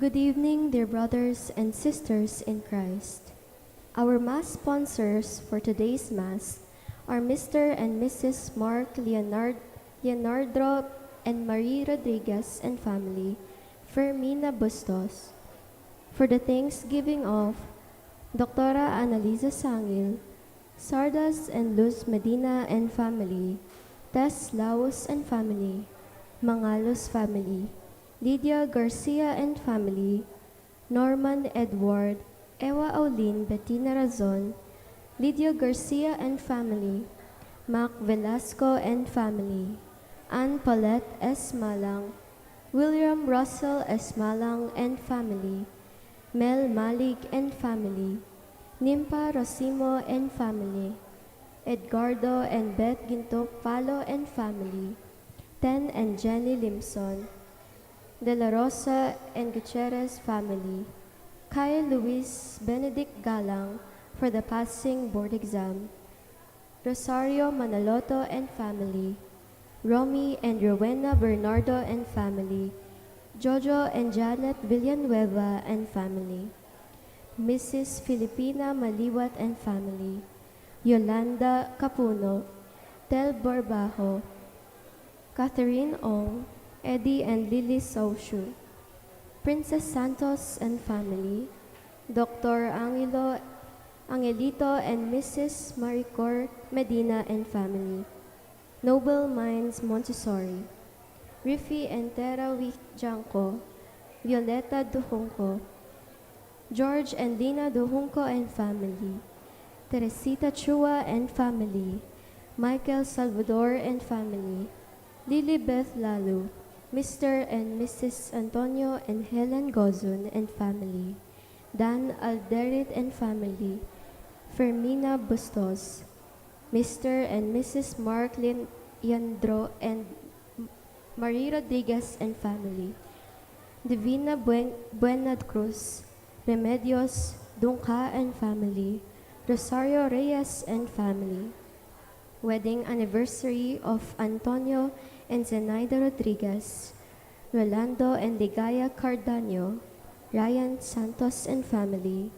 Good evening, dear brothers and sisters in Christ. Our Mass sponsors for today's Mass are Mr. and Mrs. Mark Leonardo and Marie Rodriguez and family, Fermina Bustos. For the Thanksgiving of Doctora Annalisa Sangil, Sardas and Luz Medina and family, Tess Laos and family, Mangalos family, Lydia Garcia and family, Norman Edward, Ewa Aulin Bettina Razon, Lydia Garcia and family, Mac Velasco and family, Ann Paulette S. Malang, William Russell S. Malang and family, Mel Malig and family, Nimpa Rosimo and family, Edgardo and Beth Ginto Palo and family, Ten and Jenny Limson, De La Rosa and Gutierrez family, Kyle Luis Benedict Galang for the passing board exam, Rosario Manaloto and family, Romy and Rowena Bernardo and family, Jojo and Janet Villanueva and family, Mrs. Filipina Maliwat and family, Yolanda Capuno, Tel Borbajo, Catherine Ong, Eddie and Lily Saushu, Princess Santos and family, Dr. Angelito and Mrs. Maricor Medina and family, Noble Minds Montessori, Riffy and Tera Wijanko, Violeta Duhunco, George and Lina Duhunco and family, Teresita Chua and family, Michael Salvador and family, Lily Beth Lalu, Mr. and Mrs. Antonio and Helen Gozun and family, Dan Alderit and family, Fermina Bustos, Mr. and Mrs. Mark Yandro and Marie Rodriguez and family, Divina Buena Cruz, Remedios Dunca and family, Rosario Reyes and family, wedding anniversary of Antonio and Zenaida Rodriguez, Rolando and Ligaya Cardaño, Ryan Santos and family,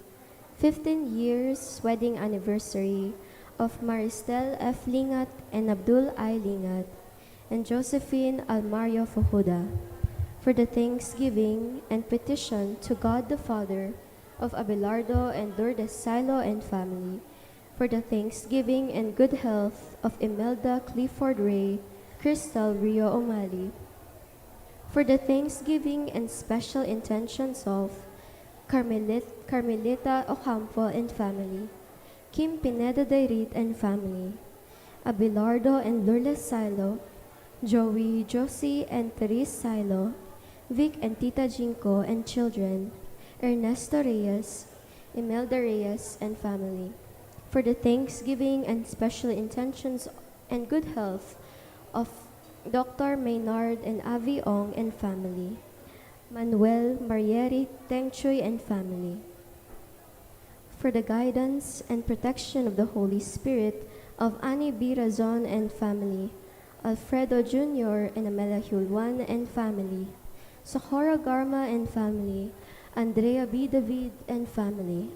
15 years wedding anniversary of Maristel F. Lingat and Abdul I. Lingat, and Josephine Almario Fojuda, for the thanksgiving and petition to God the Father of Abelardo and Lourdes Silo and family, for the thanksgiving and good health of Imelda Clifford Ray, Crystal Rio O'Malley, for the thanksgiving and special intentions of Carmelita Ocampo and family, Kim Pineda Dairit and family, Abelardo and Lourdes Silo, Joey, Josie and Therese Silo, Vic and Tita Jinko and children, Ernesto Reyes, Imelda Reyes and family, for the thanksgiving and special intentions and good health of Dr. Maynard and Avi Ong and family, Manuel Marieri Tengchoy and family, for the guidance and protection of the Holy Spirit of Annie B. Razon and family, Alfredo Jr. and Amelia Hulwan and family, Socorro Garma and family, Andrea B. David and family,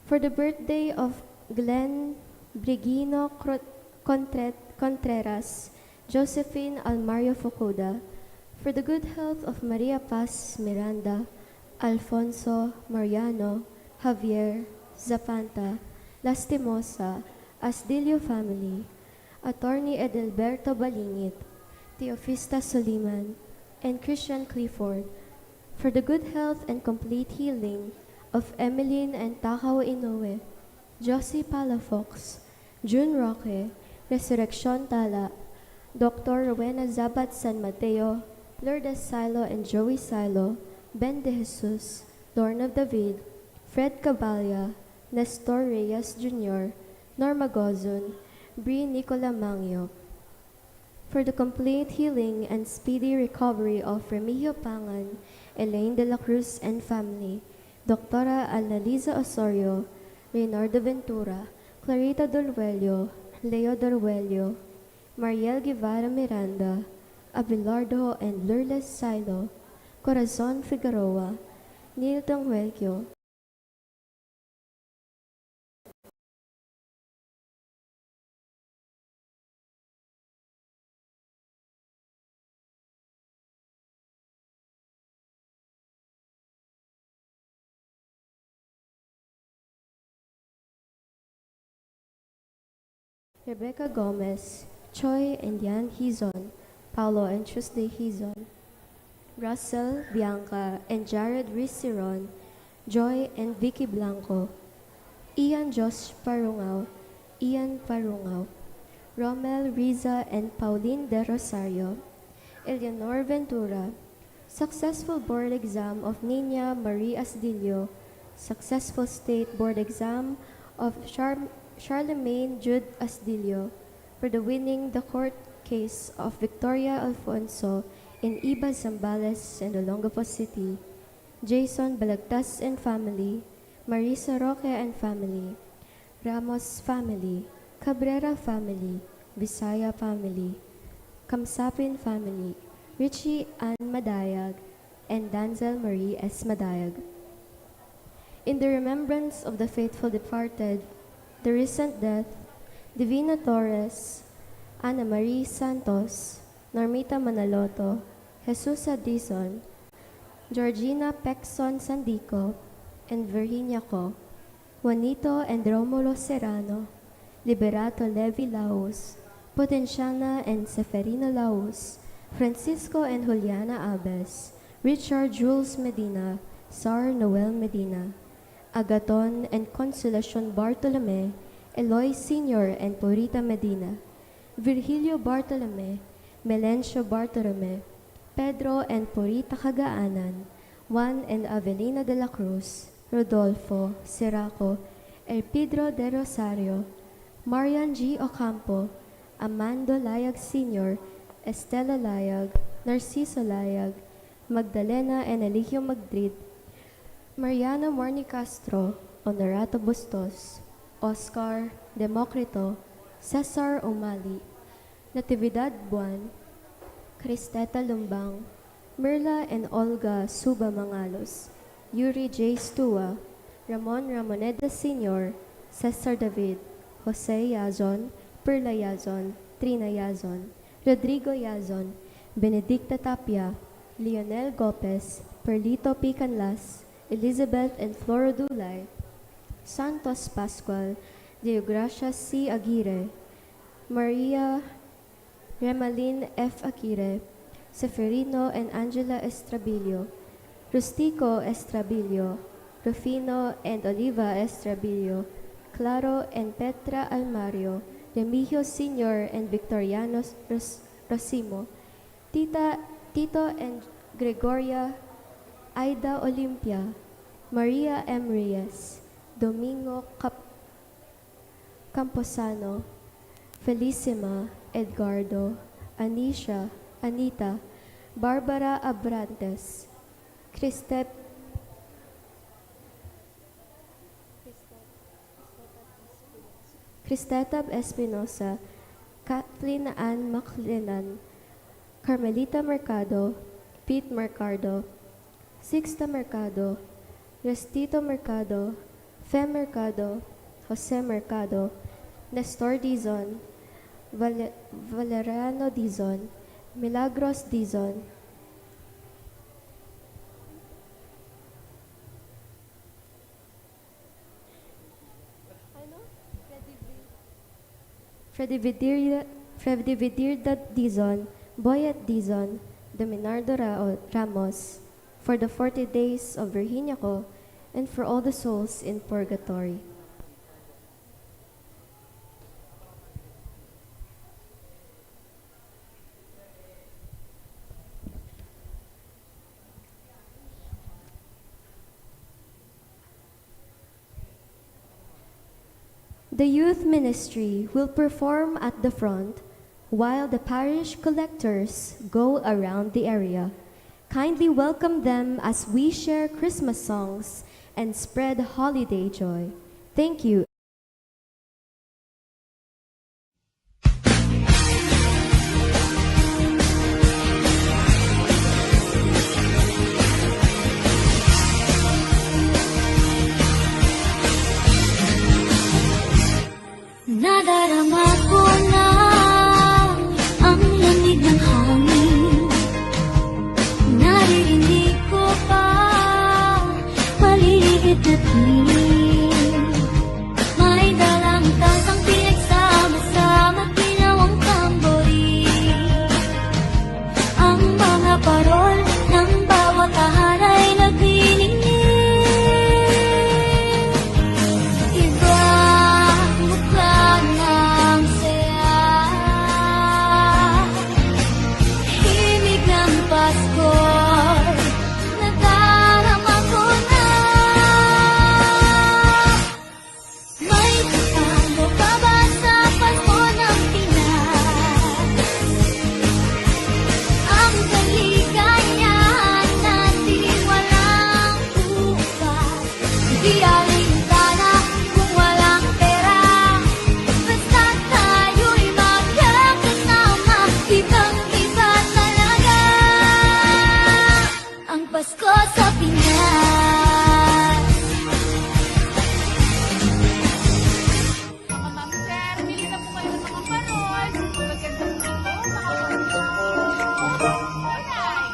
for the birthday of Glenn Brigino Contreras, Josephine Almario Focuda, for the good health of Maria Paz Miranda, Alfonso Mariano, Javier Zapanta, Lastimosa, Asdilio family, Attorney Edelberto Balingit, Teofista Soliman, and Christian Clifford, for the good health and complete healing of Emeline and Takaw Inoue, Josie Palafox, June Roque, Resurrection Tala, Dr. Rowena Zabat San Mateo, Lourdes Silo and Joey Silo, Ben De Jesus, Lorna David, Fred Cabalya, Nestor Reyes Jr., Norma Gozun, Bri Nicola Mangyo, for the complete healing and speedy recovery of Remigio Pangan, Elaine de la Cruz and family, Doctora Annalisa Osorio, Reynardo Ventura, Clarita Dolwello, Leo Dolwello, Mariel Guevara Miranda, Abelardo and Lourdes Silo, Corazon Figueroa, Nilton Huelquio, Rebecca Gomez, Choi and Yan Hizon, Paulo and Tuesday Hizon, Russell, Bianca, and Jared Risiron, Joy and Vicky Blanco, Ian Josh Parungaw, Ian Parungaw, Romel Riza and Pauline De Rosario, Eleanor Ventura, successful board exam of Nina Marie Asdillo, successful state board exam of Charlemagne Jude Asdillo, for the winning the court case of Victoria Alfonso in Iba Zambales and Olongapo City, Jason Balagtas and family, Marisa Roque and family, Ramos family, Cabrera family, Bisaya family, Kamsapin family, Richie Ann Madayag, and Danzel Marie S. Madayag. In the remembrance of the faithful departed, the recent death, Divina Torres, Ana Marie Santos, Normita Manaloto, Jesus Adison, Georgina Pexon Sandico, and Virginia Co, Juanito and Romulo Serrano, Liberato Levi Laos, Potenciana and Seferino Laos, Francisco and Juliana Abes, Richard Jules Medina, Sar Noel Medina, Agaton and Consolacion Bartolome, Eloy Sr. and Purita Medina, Virgilio Bartolome, Melencio Bartolome, Pedro and Purita Cagaanan, Juan and Avelina de la Cruz, Rodolfo, Siraco, Pedro de Rosario, Marian G. Ocampo, Amando Layag Sr., Estela Layag, Narciso Layag, Magdalena and Eligio Madrid, Mariana Morni Castro, Honorato Bustos, Oscar, Democrito, Cesar Umali, Natividad Buwan, Cristeta Lumbang, Merla and Olga Suba Mangalos, Yuri J. Stua, Ramon Ramoneda Sr., Cesar David, Jose Yazon, Perla Yazon, Trina Yazon, Rodrigo Yazon, Benedicta Tapia, Leonel Gopez, Perlito P. Canlas, Elizabeth and Flora Dulay, Santos Pascual, Deogracia C. Aguirre, Maria Remalin F. Aguirre, Seferino and Angela Estrabilio, Rustico Estrabilio, Rufino and Oliva Estrabilio, Claro and Petra Almario, Remigio Sr. and Victoriano Rosimo, Tito and Gregoria Aida Olympia, Maria M. Reyes, Domingo Camposano, Felicima, Edgardo, Anisha, Anita, Barbara Abrantes, Cristetab Espinosa, Kathleen Ann Maclinan, Carmelita Mercado, Pete Mercado, Sixta Mercado, Restito Mercado, Fem Mercado, Jose Mercado, Nestor Dizon, Valeriano Dizon, Milagros Dizon, Freddy Vidirda Dizon, Boyet Dizon, Dominardo Ramos, for the 40 days of Virginia Co, and for all the souls in purgatory. The youth ministry will perform at the front while the parish collectors go around the area. Kindly welcome them as we share Christmas songs and spread holiday joy. Thank you. bituin. May dalang tasang pinagsama-sama, ginawang tamborin. Ang mga parol ng bawat tahanay nagniningning. Ibang mukha ng saya, himig ng Pasko, nadarama ko na. May kasama pa ba sa Pasko ng Pinas? Ang kaligayahan natin walang bukas. Di alintana kung walang pera, basta tayo'y magkakasama. Ibang-iba talaga ang Pasko sa Pinas. Mga ma'am, sir, bili na po kayo ng mga parol. Magandang dito, mga kulay.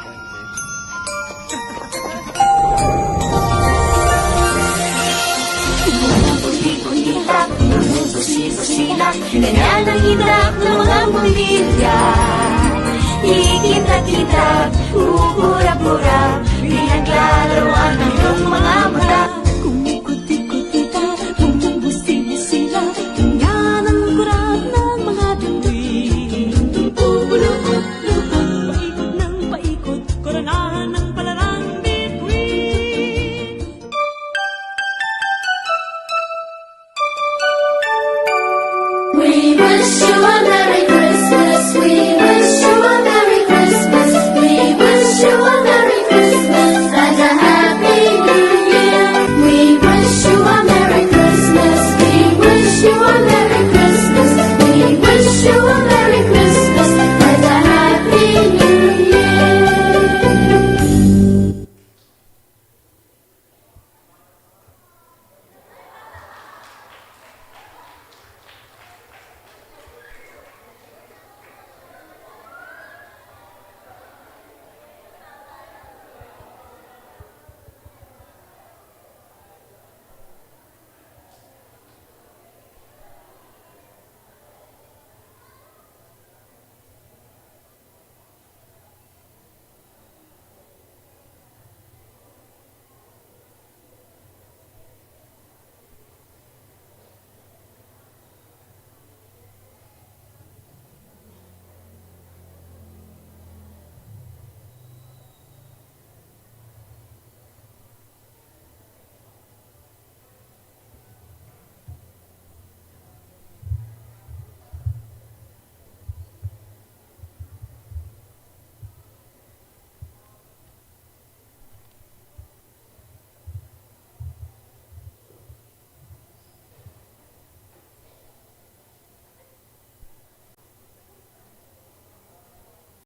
Ulit-ulitak, busi-busilak, ganyan ang hinak ng mga pamilya. Ikinta-kita, uurap